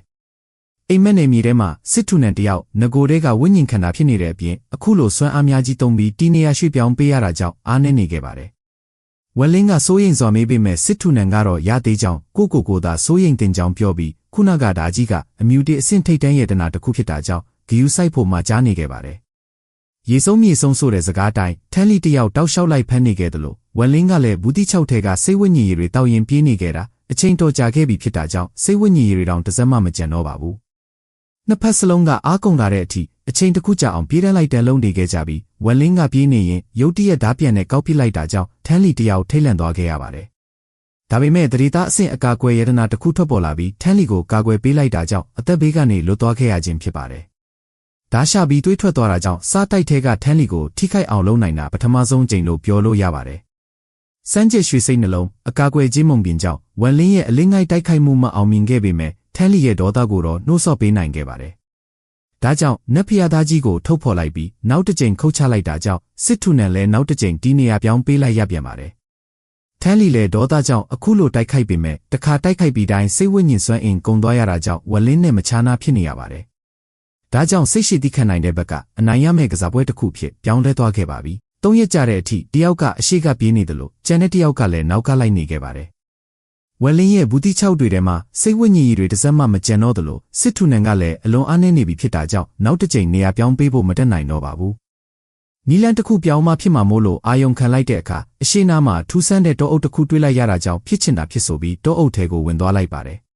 အိမ်မက်နယ်မြေထဲမှာစစ်ထုနန်တယောက်ငကိုတဲကဝိညာဉ်ခန္ဓာဖြစ်နေတဲ့အပြင်အခုလိုစွမ်းအားများကြီးသုံးပြီးတီနေရရွှေ့ပြောင်းပေးရတာကြောင့်အားနည်းနေခဲ့ပါတယ်။ဝက်လင်းကစိုးရိမ်စွာမေးပေမဲ့စစ်ထုနန်ကတော့ရသေးကြောင်းကိုသာစိုးရိမ်တင်ကြောင်းပြောပြီးခုနကဒါကြီးကအမြူတေအဆင့်ထိတ်တန်းရဲ့တနာတစ်ခုဖြစ်တာကြောင့်ဂီယူဆိုင်ဖို့မှကြားနေခဲ့ပါတယ်။ရေဆုံးမြေဆုံးဆိုတဲ့စကားတိုင်းထန်းလီတယောက်တောက်လျှောက်လိုက်ဖမ်းနေခဲ့တယ်လို့ဝက်လင်းကလည်းဘူးတိချောက်ထဲကစိတ်ဝိညာဉ်ရည်တွေတောက်ရင်ပြေးနေခဲ့တာအချိန်တော်ကြာခဲ့ပြီဖြစ်တာကြောင့်စိတ်ဝိညာဉ်ရည်တွေတောင်တစ်စက်မှမကျန်တော့ပါဘူး။နှစ်ဖက်စလုံးကအားကုန်လာတဲ့အထိအချိန်တစ်ခုကြာအောင်ပြေးတန်းလိုက်တန်းလုံးနေခဲ့ကြပြီးဝက်လင်းကပြေးနေရင်ရုတ်တရက်ဓာပြန်နဲ့ကောက်ပစ်လိုက်တာကြောင့်ထန်းလီတယောက်ထိတ်လန့်သွားခဲ့ရပါတယ်။ဒါပေမဲ့တရီသားအဆင့်အကာအကွယ်ရတနာတစ်ခုထွက်ပေါ်လာပြီးထန်းလီကိုကာကွယ်ပေးလိုက်တာကြောင့်အသက်ဘေးကနေလွတ်သွားခဲ့ရခြင်းဖြစ်ပါတယ်။ဓာရှာပြီးတွေးထွက်သွားတာကြောင့်စားတိုက်ထဲကထန်းလီကိုထိခိုက်အောင်လုပ်နိုင်တာပထမဆုံးကြိမ်လို့ပြောလို့ရပါတယ်။စမ်းကျစ်ရွှေစိတ်နှလုံးအကာအကွယ်ခြင်းမုံပြင်ကြောင့်ဝက်လင်းရဲ့အလင်းငိုက်တိုက်ခိုက်မှုမအောင်မြင်ခဲ့ပေမဲ့ထန်းလီရဲ့ဒေါသကိုတော့နှိုးဆော့ပေးနိုင်ခဲ့ပါတယ်။ဒါကြောင့်နတ်ဖျားသားကြီးကိုထုတ်ဖော်လိုက်ပြီးနောက်တစ်ကြိမ်ခုတ်ချလိုက်တာကြောင့်စစ်ထုနဲ့လည်းနောက်တစ်ကြိမ်ဒီနေရာပြောင်းပေးလိုက်ရပြန်ပါတယ်။ထန်းလီလည်းဒေါသကြောင့်အခုလိုတိုက်ခိုက်ပေမဲ့တခါတိုက်ခိုက်ပြီးတိုင်းစိတ်ဝိညာဉ်စွမ်းအင်ကုန်သွားရတာကြောင့်ဝက်လင်းနဲ့မချာနာဖြစ်နေရပါတယ်။ဒါကြောင့်စိတ်ရှိသည့်ခံနိုင်တဲ့ဘက်ကအနိုင်ရမယ့်ကစားပွဲတစ်ခုဖြစ်ပြောင်းလဲသွားခဲ့ပါပြီ။၃ရက်ကြာတဲ့အထိတယောက်ကအရှိကပြေးနေတယ်လို့ကျန်တဲ့တယောက်ကလည်းနောက်ကလိုက်နေခဲ့ပါတယ်။ဝက်လင်းရဲ့ဘူးတိချောက်တွေထဲမှာစိတ်ဝိညာဉ်ရည်တွေတစ်စက်မှမကျန်တော့သလိုစစ်ထုနန်ကလည်းအလွန်အားနည်းနေပြီဖြစ်တာကြောင့်နောက်တစ်ကြိမ်နေရာပြောင်းပေးဖို့မတက်နိုင်တော့ပါဘူး။နီလန်တစ်ခုပြောင်းမှဖြစ်မှာမို့လို့အာယုံခံလိုက်တဲ့အခါအရှိနာမှာထူးဆန်းတဲ့တောအုပ်တစ်ခုတွေးလိုက်ရတာကြောင့်ဖြစ်ချင်တာဖြစ်ဆိုပြီးတောအုပ်ထဲကိုဝင်သွားလိုက်ပါတယ်။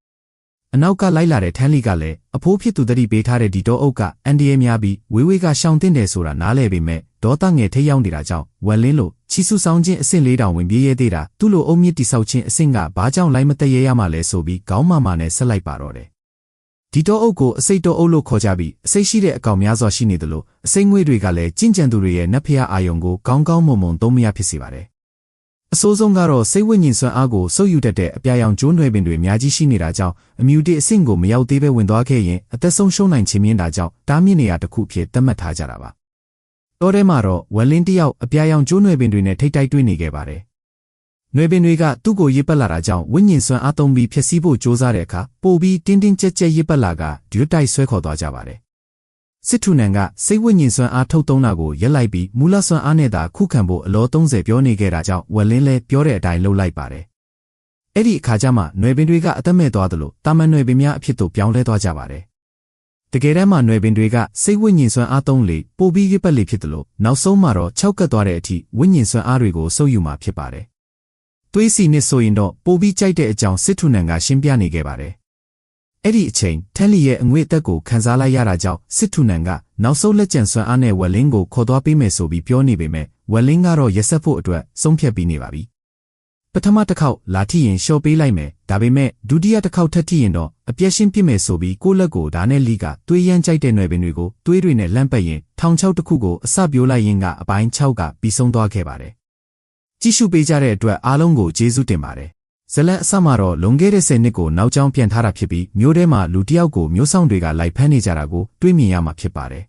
အနောက်ကလိုက်လာတဲ့ထန်းလီကလည်းအဖိုးဖြစ်သူတတိပေးထားတဲ့ဒီတောအုပ်ကအန်ဒီရဲများပြီးဝေးဝေးကရှောင်တင်တယ်ဆိုတာနားလည်ပေမဲ့ဒေါသငယ်ထိတ်ရောက်နေတာကြောင့်ဝက်လင်းလို့ချီဆူဆောင်ခြင်းအဆင့်၄တောင်ဝင်ပြေးရဲသေးတာသူ့လိုအုံမြင့်တိဆောက်ခြင်းအဆင့်ကဘာကြောင့်လိုက်မတက်ရဲရမှလဲဆိုပြီးခေါင်းမာနဲ့ဆက်လိုက်ပါတော့တယ်။ဒီတောအုပ်ကိုအစိတ်တောအုပ်လို့ခေါ်ကြပြီးအစိတ်ရှိတဲ့အကောင်များစွာရှိနေတယ်လို့အစိတ်ငွေတွေကလည်းကျင့်ကြံသူတွေရဲ့နတ်ဖျားအာယုံကိုကောင်းကောင်းမွန်မွန်သုံးမရဖြစ်စေပါတယ်။အဆိုးဆုံးကတော့စိတ်ဝိညာဉ်စွမ်းအားကိုစုပ်ယူတတ်တဲ့အပြာရောင်ကျိုးနွယ်ပင်တွေအများကြီးရှိနေတာကြောင့်အမြူတေအဆင့်ကိုမရောက်သေးပဲဝင်သွားခဲ့ရင်အသက်ဆုံးရှုံးနိုင်ခြင်းမြင်တာကြောင့်တားမြစ်နေရတစ်ခုဖြစ်သတ်မှတ်ထားကြတာပါ။တောထဲမှာတော့ဝက်လင်းတယောက်အပြာရောင်ကျိုးနွယ်ပင်တွေနဲ့ထိတ်တိုက်တွေ့နေခဲ့ပါတယ်။နွယ်ပင်တွေကသူ့ကိုရစ်ပတ်လာတာကြောင့်ဝိညာဉ်စွမ်းအားသုံးပြီးဖျက်ဆီးဖို့ကြိုးစားတဲ့အခါပိုပြီးတင်းတင်းကြပ်ကြပ်ရစ်ပတ်လာကဒွတ်တိုက်ဆွဲခေါ်သွားကြပါတယ်။စစ်ထုနန်ကစိတ်ဝိညာဉ်စွမ်းအားထုတ်သုံးတာကိုရက်လိုက်ပြီးမူလစွမ်းအားနဲ့သာခုခံဖို့အလော30ပြောနေခဲ့တာကြောင့်ဝက်လင်းလည်းပြောတဲ့အတိုင်းလုပ်လိုက်ပါတယ်။အဲ့ဒီအခါကျမှနွယ်ပင်တွေကအသက်မဲ့သွားသလိုတာမန်နွယ်ပင်များအဖြစ်သို့ပြောင်းလဲသွားကြပါတယ်။တကယ်တမ်းမှာနွယ်ပင်တွေကစိတ်ဝိညာဉ်စွမ်းအားသုံးလေပိုပြီးရစ်ပတ်လေဖြစ်တယ်လို့နောက်ဆုံးမှာတော့ခြောက်ကပ်သွားတဲ့အထိဝိညာဉ်စွမ်းအားတွေကိုစုပ်ယူမှာဖြစ်ပါတယ်။သွေးစီနဲ့ဆိုရင်တော့ပိုပြီးကြိုက်တဲ့အကြောင်းစစ်ထုနန်ကရှင်းပြနေခဲ့ပါတယ်။အဲ့ဒီအချိန်ထန်းလီရဲ့အငွေ့အသက်ကိုခံစားလိုက်ရတာကြောင့်စစ်ထုနန်ကနောက်ဆုံးလက်ကျန်စွမ်းအားနဲ့ဝက်လင်းကိုခေါ်သွားပေးမယ်ဆိုပြီးပြောနေပေမဲ့ဝက်လင်းကတော့ရက်ဆက်ဖို့အတွက်ဆုံးဖြတ်ပြီးနေပါပြီ။ပထမတစ်ခေါက်လာထိရင်ရှော့ပေးလိုက်မယ်ဒါပေမဲ့ဒုတိယတစ်ခေါက်ထပ်ထိရင်တော့အပြည့်ရှင်းပြစ်မယ်ဆိုပြီးကိုလက်ကိုဓာနဲ့လီကသွေးရမ်းကြိုက်တဲ့နွယ်ပင်တွေကိုသွေးတွေနဲ့လှမ်းပတ်ရင်ထောင်ချောက်တစ်ခုကိုအစပြိုးလိုက်ရင်ကအပိုင်း6ကပြီးဆုံးသွားခဲ့ပါတယ်။ကြည့်ရှုပေးကြတဲ့အတွက်အားလုံးကိုကျေးဇူးတင်ပါတယ်။ဇလန်အစမှာတော့လွန်ခဲ့တဲ့10နှစ်ကိုနောက်ကျောင်းပြန်ထားတာဖြစ်ပြီးမျိုးထဲမှာလူတစ်ယောက်ကိုမျိုးဆောင်တွေကလိုက်ဖမ်းနေကြတာကိုတွေးမြင်ရမှာဖြစ်ပါတယ်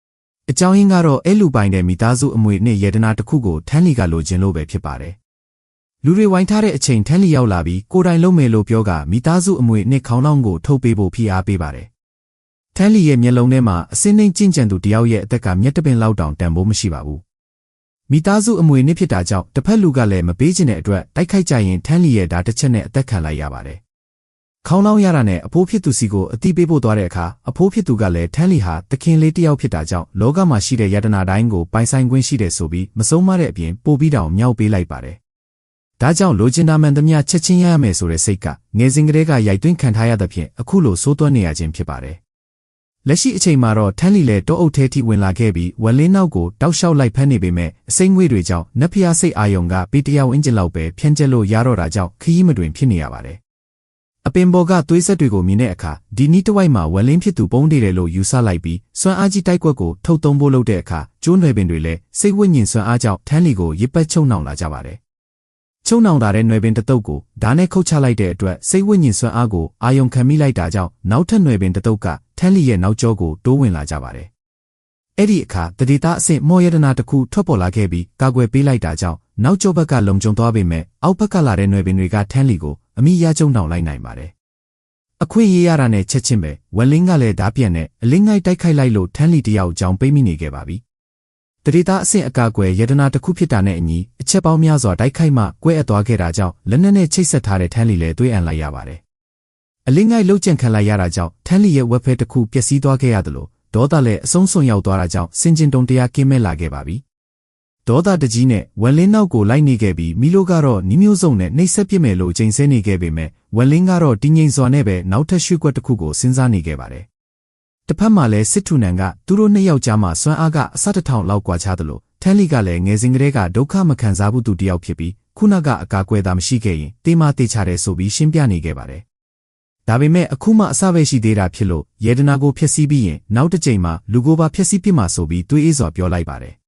။အကြောင်းရင်းကတော့အဲ့လူပိုင်တဲ့မိသားစုအမွေနဲ့ယေဒနာတစ်ခုကိုထန်းလီကလိုချင်လို့ပဲဖြစ်ပါတယ်။လူတွေဝိုင်းထားတဲ့အချိန်ထန်းလီရောက်လာပြီးကိုယ်တိုင်လုံးမယ်လို့ပြောကမိသားစုအမွေနဲ့ခေါင်းလောင်းကိုထုတ်ပေးဖို့ဖိအားပေးပါတယ်။ထန်းလီရဲ့မျက်လုံးထဲမှာအစင်းနှိမ်ကျင့်ကြံသူတယောက်ရဲ့အသက်ကမျက်တပင်လောက်တောင်တန်ဖိုးမရှိပါဘူး။မိသားစုအမွေနဲ့ဖြစ်တာကြောင့်တစ်ဖက်လူကလည်းမပေးချင်တဲ့အတွက်တိုက်ခိုက်ကြရင်ထန်းလီရဲ့ဓာတစ်ချက်နဲ့အသက်ခံလိုက်ရပါတယ်။ခေါင်းလောင်းရတာနဲ့အဖိုးဖြစ်သူစီကိုအတိပေးဖို့သွားတဲ့အခါအဖိုးဖြစ်သူကလည်းထန်းလီဟာတခင်လေးတယောက်ဖြစ်တာကြောင့်လောကမှာရှိတဲ့ယတနာတိုင်းကိုပိုင်ဆိုင်ခွင့်ရှိတယ်ဆိုပြီးမဆုံးမတဲ့အပြင်ပို့ပြီးတောင်မြောက်ပေးလိုက်ပါတယ်။ဒါကြောင့်လိုချင်တာမှန်သမျှချက်ချင်းရရမယ်ဆိုတဲ့စိတ်ကငယ်စဉ်ကတည်းကရိုက်သွင်းခံထားရသဖြင့်အခုလိုစိုးသွမ်းနေရခြင်းဖြစ်ပါတယ်။လက်ရှိအချိန်မှာတော့ထန်းလီလည်းတောအုပ်ထဲထိဝင်လာခဲ့ပြီးဝက်လင်းနောက်ကိုတောက်လျှောက်လိုက်ဖမ်းနေပေမဲ့အစိမ့်ငွေတွေကြောင့်နတ်ဖျားစိတ်အာယုံကပေတရာဝင်းကျင်လောက်ပဲဖြန့်ကျက်လို့ရတော့တာကြောင့်ခရီးမတွင်ဖြစ်နေရပါတယ်။အပင်ပေါ်ကသွေးဆက်တွေကိုမြင်တဲ့အခါဒီနီးတစ်ဝိုက်မှာဝက်လင်းဖြစ်သူပုံးနေတယ်လို့ယူဆလိုက်ပြီးစွမ်းအားကြီးတိုက်ကွက်ကိုထုတ်သုံးဖို့လုပ်တဲ့အခါကျိုးနွယ်ပင်တွေလည်းစိတ်ဝိညာဉ်စွမ်းအားကြောင့်ထန်းလီကိုရစ်ပတ်ချုံနှောင်လာကြပါတယ်။ချုံနှောင်တာတဲ့နွယ်ပင်တစ်တုပ်ကိုဓာနဲ့ခုတ်ချလိုက်တဲ့အတွက်စိတ်ဝိညာဉ်စွမ်းအားကိုအာယုံခံမိလိုက်တာကြောင့်နောက်ထပ်နွယ်ပင်တစ်တုပ်ကထန်းလီရဲ့နောက်ကျောကိုတိုးဝင်လာကြပါတယ်။အဲ့ဒီအခါတတိသားအဆင့်မော်ရတနာတစ်ခုထွက်ပေါ်လာခဲ့ပြီးကာကွယ်ပေးလိုက်တာကြောင့်နောက်ကျောဘက်ကလုံခြုံသွားပေမဲ့အောက်ဘက်ကလာတဲ့နွယ်ပင်တွေကထန်းလီကိုအမိရကျုံနှောင်လိုက်နိုင်ပါတယ် အခုရေးရတာနဲ့ချက်ချင်းပဲဝက်လင်းကလည်းဓာပြက်နဲ့အလင်းငိုက်တိုက်ခိုက်လိုက်လို့ထန်းလီတယောက်ကြောင်ပိတ်မိနေခဲ့ပါပြီ။တရေသားအဆင့်အကာအကွယ်ယတနာတစ်ခုဖြစ်တာနဲ့အညီအချက်ပေါင်းများစွာတိုက်ခိုက်မှကွဲအပ်သွားခဲ့တာကြောင့်လက်နက်နဲ့ချိတ်ဆက်ထားတဲ့ထန်းလီလည်းသွေးအံလိုက်ရပါတယ်။အလင်းငိုက်လှုပ်ကြံခံလိုက်ရတာကြောင့်ထန်းလီရဲ့ဝက်ဖဲတစ်ခုပျက်စီးသွားခဲ့ရသလိုဒေါသလည်းအဆုံးစွန်ရောက်သွားတာကြောင့်စင်ကျင်တုံတရားကင်းမဲ့လာခဲ့ပါပြီ။ဒေါသတကြီးနဲ့ဝက်လင်းနောက်ကိုလိုက်နေခဲ့ပြီးမီလိုကတော့နီးမျိုးစုံနဲ့နှိပ်စက်ပစ်မယ်လို့ချိန်ဆနေခဲ့ပေမဲ့ဝက်လင်းကတော့တင်းငိမ်စွာနဲ့ပဲနောက်ထပ်ရွှေ့ကွက်တစ်ခုကိုစဉ်းစားနေခဲ့ပါတယ်။တစ်ဖက်မှာလည်းစစ်ထုနန်ကသူတို့နှစ်ယောက်ကြားမှာစွမ်းအားကအစတထောင်လောက်ကွာခြားသလိုထန်းလီကလည်းငယ်စဉ်ကတည်းကဒုက္ခမခံစားဘူးသူတယောက်ဖြစ်ပြီးခုနကအကာအကွယ်သာမရှိခဲ့ရင်တေးမတေချတယ်ဆိုပြီးရှင်းပြနေခဲ့ပါတယ်။ဒါပေမဲ့အခုမှအစပဲရှိသေးတာဖြစ်လို့ယေဒနာကိုဖျက်ဆီးပြီးရင်နောက်တစ်ချိန်မှာလူကိုပါဖျက်ဆီးပစ်မှာဆိုပြီးတွေးအေးစွာပြောလိုက်ပါတယ်။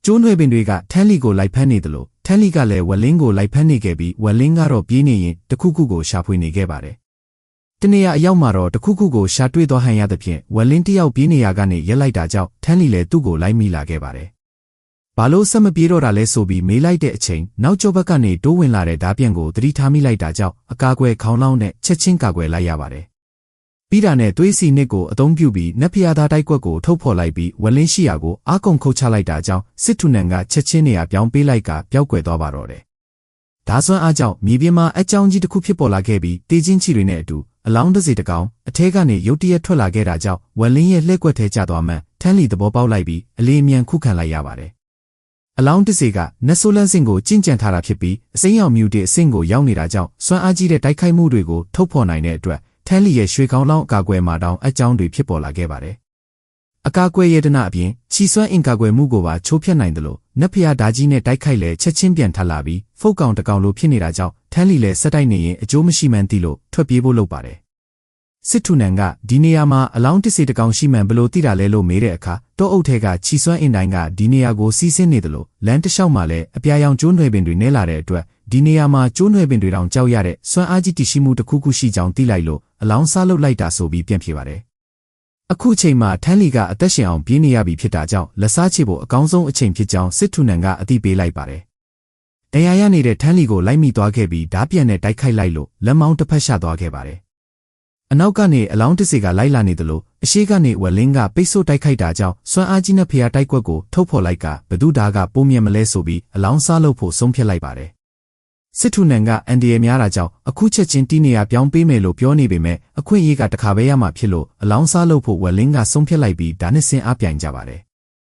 ကျိုးနွယ်ပင်တွေကထန်းလီကိုလိုက်ဖမ်းနေတယ်လို့ထန်းလီကလည်းဝက်လင်းကိုလိုက်ဖမ်းနေခဲ့ပြီးဝက်လင်းကတော့ပြေးနေရင်တခုခုကိုရှာဖွေနေခဲ့ပါတယ်။တနေရာအရောက်မှာတော့တခုခုကိုရှာတွေ့သွားဟန်ရသဖြင့်ဝက်လင်းတယောက်ပြေးနေရကနေရက်လိုက်တာကြောင့်ထန်းလီလည်းသူ့ကိုလိုက်မိလာခဲ့ပါတယ်။ဘာလို့ဆက်မပြေတော့တာလဲဆိုပြီးမေးလိုက်တဲ့အချိန်နောက်ကျောဘက်ကနေတိုးဝင်လာတဲ့ဓာပြန်ကိုသတိထားမိလိုက်တာကြောင့်အကာအကွယ်ခေါင်းလောင်းနဲ့ချက်ချင်းကာကွယ်လိုက်ရပါတယ်။ပြီးတာနဲ့သွေးစီနစ်ကိုအသုံးပြုပြီးနက်ဖျားသားတိုက်ကွက်ကိုထုတ်ဖော်လိုက်ပြီးဝက်လင်းရှိရာကိုအာကုံခုတ်ချလိုက်တာကြောင့်စစ်ထုနန်ကချက်ချင်းနေရာပြောင်းပေးလိုက်ကပျောက်ကွယ်သွားပါတော့တယ်။ဒါစွမ်းအားကြောင့်မြေပြင်မှာအကြောင်းကြီးတစ်ခုဖြစ်ပေါ်လာခဲ့ပြီးတေးချင်းချီတွေနဲ့အတူအလောင်းတစ်စီတကောင်အထဲကနေရုတ်တရက်ထွက်လာခဲ့တာကြောင့်ဝက်လင်းရဲ့လှည့်ကွက်ထဲကျသွားမှထန်းလီသဘောပေါက်လိုက်ပြီးအလေးအမြန်ခုခံလိုက်ရပါတယ်။အလောင်းတစ်စီကနက်ဆိုလန်စင်ကိုကျင့်ကြံထားတာဖြစ်ပြီးအစိမ်းရောင်မြူတဲ့အဆင့်ကိုရောက်နေတာကြောင့်စွမ်းအားကြီးတဲ့တိုက်ခိုက်မှုတွေကိုထုတ်ဖော်နိုင်တဲ့အတွက်ထန်းလီရဲ့ရွှေကောင်းလောင်းအကာအကွယ်မှာတောင်အကြောင်းတွေဖြစ်ပေါ်လာခဲ့ပါတယ်။အကာအကွယ်ယေဒနာအပြင်ချီစွမ်းအင်ကာကွယ်မှုကိုပါချိုးဖျက်နိုင်တယ်လို့နက်ဖျားဓာကြီးနဲ့တိုက်ခိုက်လဲချက်ချင်းပြန်ထပ်လာပြီးဖုတ်ကောင်တကောင်လိုဖြစ်နေတာကြောင့်ထန်းလီလည်းဆက်တိုက်နေရင်အကျိုးမရှိမှန်းသိလို့ထွက်ပြေးဖို့လုပ်ပါတယ်။စစ်ထုနန်ကဒီနေရာမှာအလောင်းတစ်စီတကောင်ရှိမှန်ဘလို့သိတာလဲလို့မေးတဲ့အခါတောအုပ်ထဲကချီစွမ်းအင်တိုင်းကဒီနေရာကိုစီးဆင်းနေတယ်လို့လမ်းတစ်လျှောက်မှာလည်းအပြာရောင်ကျိုးနွယ်ပင်တွေနဲလာတဲ့အတွက်ဒီနေရာမှာကျိုးနွယ်ပင်တွေတောင်ကြောက်ရတဲ့စွမ်းအားကြီးတည်ရှိမှုတစ်ခုခုရှိကြောင်းသိလိုက်လို့အလောင်းစားလုပ်လိုက်တာဆိုပြီးပြန်ပြေပါတယ်။အခုချိန်မှာထန်းလီကအသက်ရှင်အောင်ပြေးနေရပြီဖြစ်တာကြောင့်လက်စားချေဖို့အကောင်းဆုံးအချိန်ဖြစ်ကြောင်းစစ်ထုနန်ကအသိပေးလိုက်ပါတယ်။တရားရနေတဲ့ထန်းလီကိုလိုက်မိသွားခဲ့ပြီးဓာပြန်နဲ့တိုက်ခိုက်လိုက်လို့လက်မောင်းတစ်ဖက်ရှသွားခဲ့ပါတယ်။အနောက်ကနေအလောင်းတစ်စီကလိုက်လာနေတယ်လို့အရှိကနေဝက်လင်းကပိတ်ဆို့တိုက်ခိုက်တာကြောင့်စွမ်းအားကြီးနဲ့ဖျားတိုက်ကွက်ကိုထုတ်ဖော်လိုက်ကဘသူဓာကပိုးမြတ်မလဲဆိုပြီးအလောင်းစားလုပ်ဖို့ဆုံးဖြတ်လိုက်ပါတယ်။စစ်ထုနန်ကအန်ဒီရဲ့များတာကြောင့်အခုချက်ချင်းတီးနေရပြောင်းပေးမယ်လို့ပြောနေပေမဲ့အခွင့်အရေးကတခါပဲရမှာဖြစ်လို့အလောင်းစားလုပ်ဖို့ဝက်လင်းကဆုံးဖြတ်လိုက်ပြီးဒါနဲ့ဆင်းအားပြိုင်ကြပါတယ်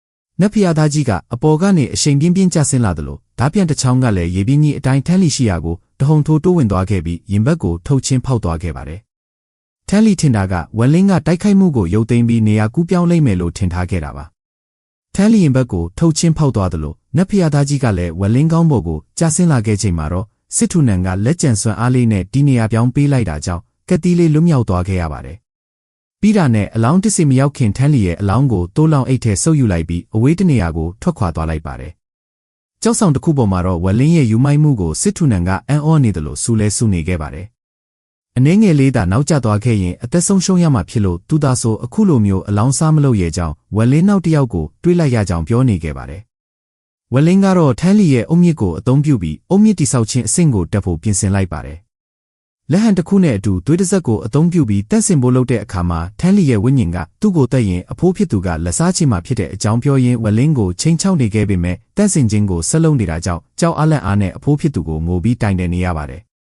။နက်ဖျားသားကြီးကအပေါ်ကနေအရှိန်ပြင်းပြင်းကျဆင်းလာတယ်လို့ဓာပြန်တစ်ချောင်းကလည်းရေပြင်းကြီးအတိုင်းထန်းလီရှိရာကိုတဟုန်ထိုးတိုးဝင်သွားခဲ့ပြီးရင်ဘက်ကိုထုတ်ချင်းဖောက်သွားခဲ့ပါတယ်။ထန်းလီထင်တာကဝက်လင်းကတိုက်ခိုက်မှုကိုရုပ်သိမ်းပြီးနေရာကူးပြောင်းလိုက်မယ်လို့ထင်ထားခဲ့တာပါ။ထန်းလီရင်ဘက်ကိုထုတ်ချင်းဖောက်သွားတယ်လို့နက်ဖျားသားကြီးကလည်းဝက်လင်းကောင်းပေါ်ကိုကျဆင်းလာခဲ့ချိန်မှာတော့စစ်ထုနန်ကလက်ကျန်စွမ်းအားလေးနဲ့ဒီနေရာပြောင်းပေးလိုက်တာကြောင့်ကက်တီးလေးလွတ်မြောက်သွားခဲ့ရပါတယ်။ပြီးတာနဲ့အလောင်းတစ်စီမရောက်ခင်ထန်းလီရဲ့အလောင်းကိုတိုးလောင်အိတ်ထဲဆုပ်ယူလိုက်ပြီးအဝေးတနေရာကိုထွက်ခွာသွားလိုက်ပါတယ်။ကြောက်ဆောင်တစ်ခုပေါ်မှာတော့ဝက်လင်းရဲ့ယူမိုက်မှုကိုစစ်ထုနန်ကအံ့ဩနေတယ်လို့စူလဲစူနေခဲ့ပါတယ်။အနှဲငယ်လေးသာနောက်ကျသွားခဲ့ရင်အသက်ဆုံးရှုံးရမှာဖြစ်လို့သူသာဆိုအခုလိုမျိုးအလောင်းစားမလုပ်ရကြောင်းဝက်လင်းနောက်တစ်ယောက်ကိုတွေးလိုက်ရကြောင်းပြောနေခဲ့ပါတယ်။ဝက်လင်းကတော့ထန်းလီရဲ့အုံမြစ်ကိုအသုံးပြုပြီးအုံမြစ်တိဆောက်ခြင်းအဆင့်ကိုတက်ဖို့ပြင်ဆင်လိုက်ပါတယ်။လက်ဟန်တစ်ခုနဲ့အတူသွေးတစ်စက်ကိုအသုံးပြုပြီးတက်ဆင်ဖို့လုပ်တဲ့အခါမှာထန်းလီရဲ့ဝိညာဉ်ကသူ့ကိုတက်ရင်အဖိုးဖြစ်သူကလက်စားချေမှာဖြစ်တဲ့အကြောင်းပြောရင်းဝက်လင်းကိုချိန်ချောက်နေခဲ့ပေမဲ့တက်ဆင်ခြင်းကိုဆက်လုပ်နေတာကြောင့်ကြောက်အားလန့်အားနဲ့အဖိုးဖြစ်သူကိုငိုပြီးတိုင်တယ်နေရပါတယ်။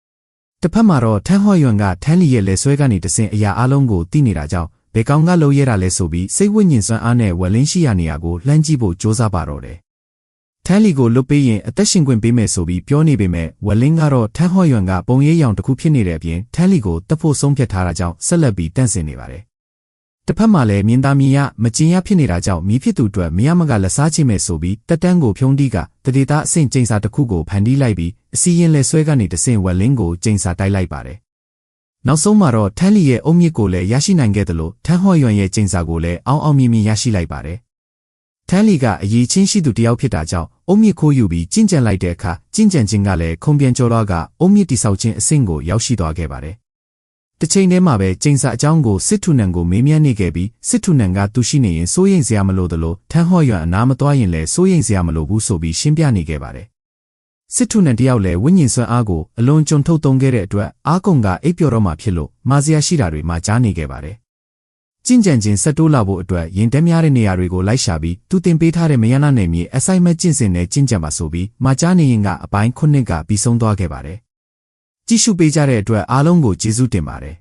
တစ်ဖက်မှာတော့ထန်းဟော့ယွမ်ကထန်းလီရဲ့လက်ဆွဲကနေတဆင်အရာအလုံးကိုသိနေတာကြောင့်ဘယ်ကောင်ကလုံရဲတာလဲဆိုပြီးစိတ်ဝိညာဉ်စွမ်းအားနဲ့ဝက်လင်းရှိရနေရာကိုလှမ်းကြည့်ဖို့ကြိုးစားပါတော့တယ်။ထန်းလီကိုလွတ်ပေးရင်အသက်ရှင်ခွင့်ပေးမယ်ဆိုပြီးပြောနေပေမဲ့ဝက်လင်းကတော့ထန်းဟော့ယွမ်ကပုံရိပ်ရောင်တစ်ခုဖြစ်နေတဲ့အပြင်ထန်းလီကိုတပ်ဖို့ဆုံးဖြတ်ထားတာကြောင့်ဆက်လက်ပြီးတန့်စင်နေပါတယ်။တစ်ဖက်မှာလည်းမြင်သာမြင်ရမကျင်ရဖြစ်နေတာကြောင့်မိဖြစ်သူအတွက်မရမကလက်စားချိမယ်ဆိုပြီးတက်တန်းကိုဖြုံးတီးကတတိသားအဆင့်ကျိန်စာတစ်ခုကိုဖန်တီးလိုက်ပြီးအစီရင်လက်ဆွဲကနေတဆင့်ဝက်လင်းကိုကျိန်စာတိုက်လိုက်ပါတယ်။နောက်ဆုံးမှာတော့ထန်းလီရဲ့အုံမြစ်ကိုလည်းရရှိနိုင်ခဲ့တယ်လို့ထန်းဟော့ယွမ်ရဲ့ကျိန်စာကိုလည်းအောင်မြင်မြင်ရရှိလိုက်ပါတယ်။ထန်းလီကအရေးချင်းရှိသူတယောက်ဖြစ်တာကြောင့်အုံမြစ်ခိုးယူပြီးကျင့်ကြံလိုက်တဲ့အခါကျင့်ကြံခြင်းကလည်းခုံပြန်ကျော်တော့ကအုံမြစ်တိဆောက်ခြင်းအဆင့်ကိုရောက်ရှိသွားခဲ့ပါတယ်။တစ်ချိန်တည်းမှာပဲကျိန်စာအကြောင်းကိုစစ်ထုနန်ကိုမေးမြန်းနေခဲ့ပြီးစစ်ထုနန်ကသူရှိနေရင်စိုးရိမ်စရာမလိုသလိုထန်းဟော့ယွမ်အနားမသွားရင်လည်းစိုးရိမ်စရာမလိုဘူးဆိုပြီးရှင်းပြနေခဲ့ပါတယ်။ စစ်ထုနဲ့တယောက်လည်းဝိညာဉ်စွမ်းအားကိုအလွန်ကြုံထုတ်သုံးခဲ့တဲ့အတွက်အားကုန်ကအိပ်ပျော်တော့မှဖြစ်လို့မာစရာရှိတာတွေမှာကြားနေခဲ့ပါတယ်။ကျင့်ကြံခြင်းဆက်တိုးလာဖို့အတွက်ရင်တက်များတဲ့နေရာတွေကိုလိုက်ရှာပြီးသူတင်ပေးထားတဲ့မယနာနယ်မြေ assignment ကျင့်စဉ်နဲ့ကျင့်ကြံပါဆိုပြီးမှာကြားနေရင်ကအပိုင်း9ကပြီးဆုံးသွားခဲ့ပါတယ်။ကြည့်ရှုပေးကြတဲ့အတွက်အားလုံးကိုကျေးဇူးတင်ပါတယ်။